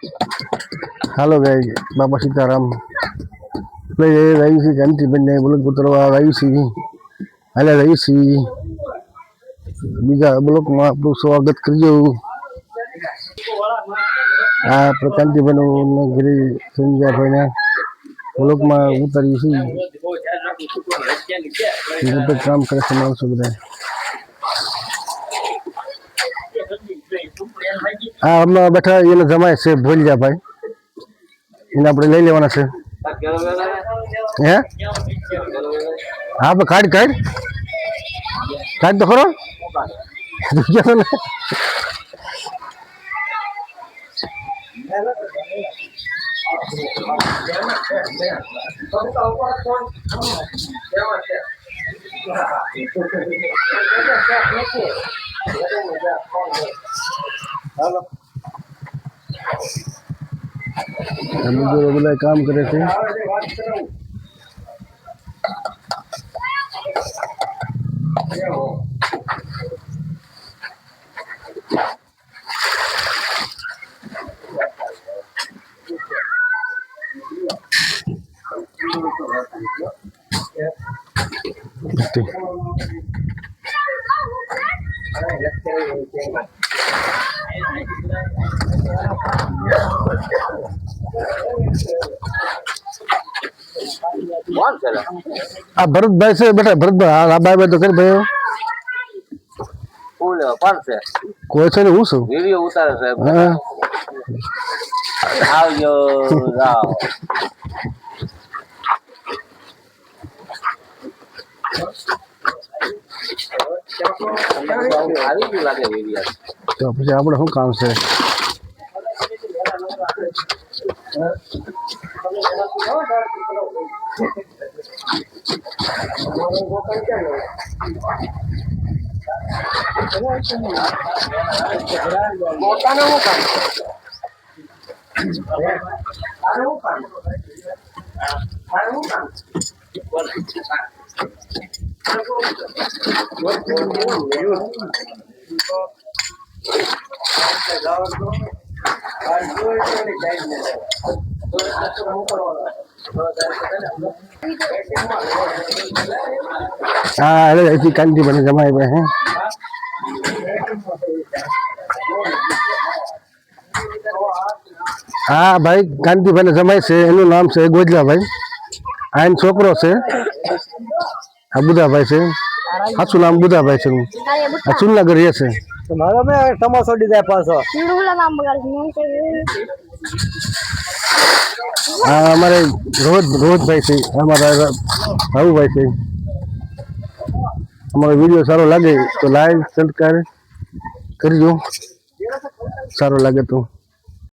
Hello guys, बाबा सीताराम ले रही सी घंटी बने ब्लॉग उतरवा रही सी हाले रही सी बीजा ब्लॉग में आपनु स्वागत करजो। आ प्रकांति बनो नगरी संजय भाई ने ब्लॉग में उतरी सी तो काम करे समाल सुबह हाँ हम बैठा ये जमाए से भूल जा भाई इन अपने ले लेवाना से हैं हाँ पे काट काट काट तो करो हम जो रेगुलर काम करे थे भरत भाई से बेटा भरत भाई भाई तो कर भाई કોણ છે કોઈ છે ને હું છું વિડિયો ઉતારે સાહેબ આવજો જાઓ આવી ગયું લાગે વિડિયો તો પછી આપણે શું કામ છે हाँ अरे ऐसी कांति बने जमाए हुए हैं हाँ भाई कांति बने जमाए से एनु नाम से गोजला भाई आयन छोकरो से बुधा भाई से हाचू नाम बुधा भाई से चुनला गरिए से मारो में समोसा दी जाए 500 हाँ हमारे रोहित रोहित भाई से हमारा भाऊ भाई से हमारा वीडियो सारो लगे तो लाइक सब्सक्राइब करजो सारो लगे तो